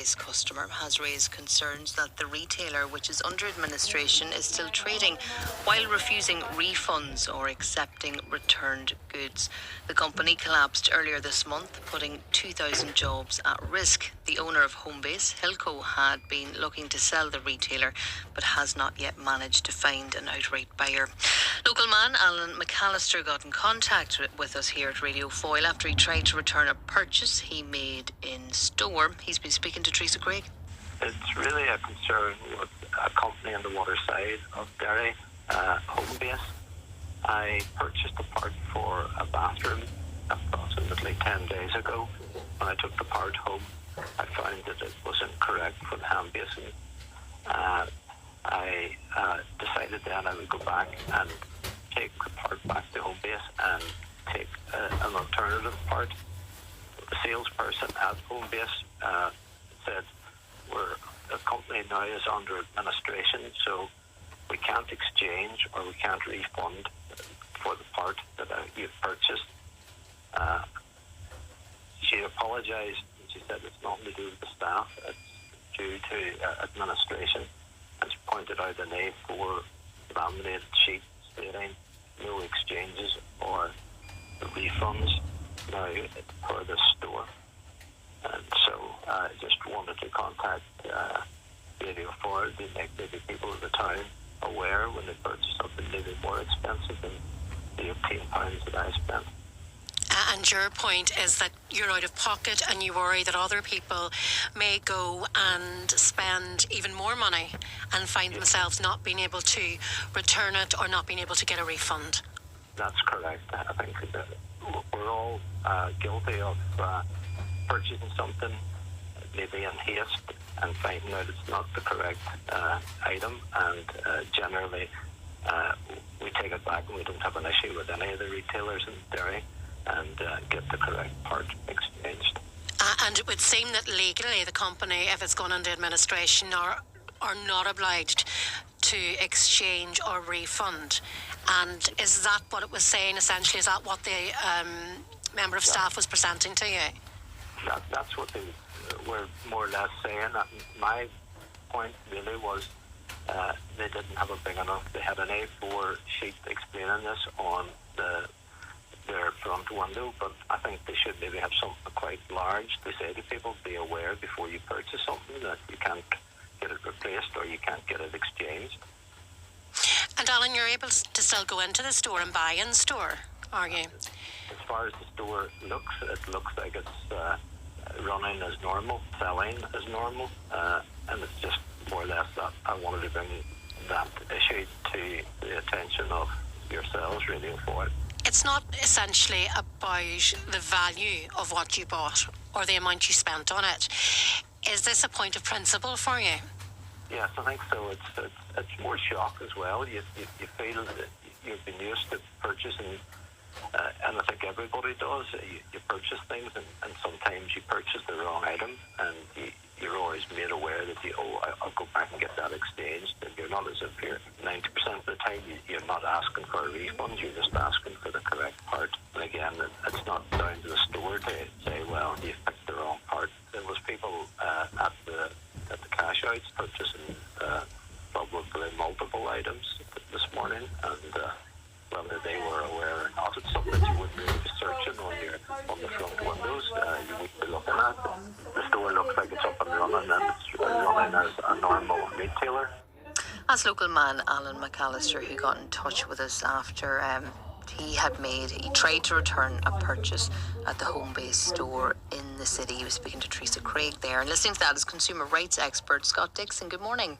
Homebase customer has raised concerns that the retailer, which is under administration, is still trading while refusing refunds or accepting returned goods. The company collapsed earlier this month, putting 2,000 jobs at risk. The owner of Homebase, Hilco, had been looking to sell the retailer but has not yet managed to find an outright buyer. Local man Alan McAllister got in contact with us here at Radio Foyle after he tried to return a purchase he made in store. He's been speaking to Teresa Craig. It's really a concern with a company on the water side of Derry, Homebase. I purchased a part for a bathroom approximately 10 days ago. When I took the part home, I found that it was incorrect for the hand basin. I decided then I would go back and take the part back to Homebase and take an alternative part. The salesperson at Homebase said, the company now is under administration, so we can't exchange or we can't refund for the part that you've purchased. She apologised and she said it's nothing to do with the staff, it's due to administration. And she pointed out an A4 laminated sheet stating no exchanges or refunds now for the store. And so I just wanted to contact Radio Foyle to make maybe people in the town aware when they purchase something maybe more expensive than the £18 that I spent. And your point is that you're out of pocket and you worry that other people may go and spend even more money and find themselves not being able to return it or not being able to get a refund. That's correct. I think that we're all guilty of purchasing something maybe in haste and finding out it's not the correct item, and generally we take it back and we don't have an issue with any of the retailers in Derry and get the correct part exchanged. And it would seem that legally the company, if it's gone under administration, are not obliged to exchange or refund. And is that what it was saying essentially? Is that what the member of staff was presenting to you? That's what they were more or less saying. My point really was they didn't have a big enough, they had an A4 sheet explaining this on their front window, but I think they should maybe have something quite large to say to people, be aware before you purchase something that you can't get it replaced or you can't get it exchanged. And Alan, you're able to still go into the store and buy in store, are you? As far as the store looks, it looks like it's running as normal, selling as normal, and it's just more or less that I wanted to bring that issue to the attention of yourselves, Radio Foyle. It's not essentially about the value of what you bought or the amount you spent on it. Is this a point of principle for you? Yes, I think so. It's more shock as well. You feel that you've been used to purchasing, and I think everybody does. You purchase things, and sometimes you purchase the wrong item, and you're always made aware that I'll go back and get that exchanged. And you're not, as if you're 90% of the time you're not asking for a refund. You're just asking for the correct part. And again, it's not down to the store to say, well, you picked the wrong part. There was people at the cash outs purchasing probably multiple items this morning, and whether they were aware or not, it's something you wouldn't really be searching on the front windows. You would be looking at. The store looks like it's up and running, and it's running as a normal retailer. That's local man Alan McAllister, who got in touch with us after he tried to return a purchase at the Homebase store in the city. He was speaking to Teresa Craig there. And listening to that is consumer rights expert Scott Dixon. Good morning.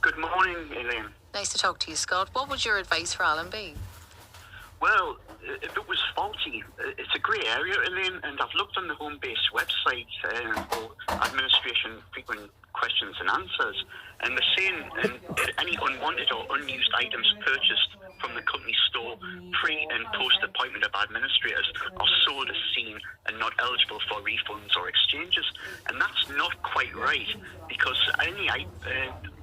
Good morning, Elaine. Nice to talk to you, Scott. What would your advice for Alan be? Well, if it was faulty, it's a grey area, Elaine, and I've looked on the Homebase website for administration answering questions and answers. And they're saying any unwanted or unused items purchased from the company store pre and post appointment of administrators are sold as seen and not eligible for refunds or exchanges. And that's not quite right, because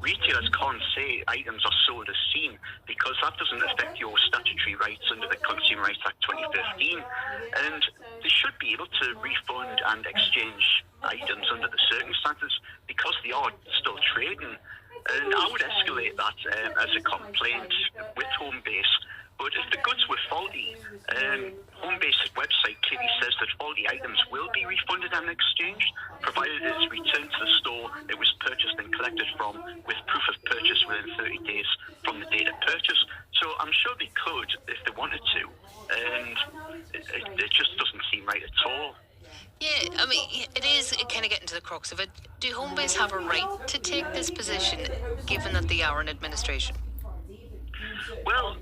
retailers can't say items are sold as seen, because that doesn't affect your statutory rights under the Consumer Rights Act 2015. And they should be able to refund and exchange items under the circumstances, because they are still trading. And I would escalate that as a complaint with Homebase. But if the goods were faulty, Homebase's website clearly says that faulty items will be refunded and exchanged, provided it is returned to the store it was purchased and collected from, with proof of purchase within 30 days from the date of purchase. So I'm sure they could if they wanted to, and it just doesn't seem right at all. Yeah, I mean, it is kind of getting to the crux of it. Do Homebase have a right to take this position, given that they are in administration? Well,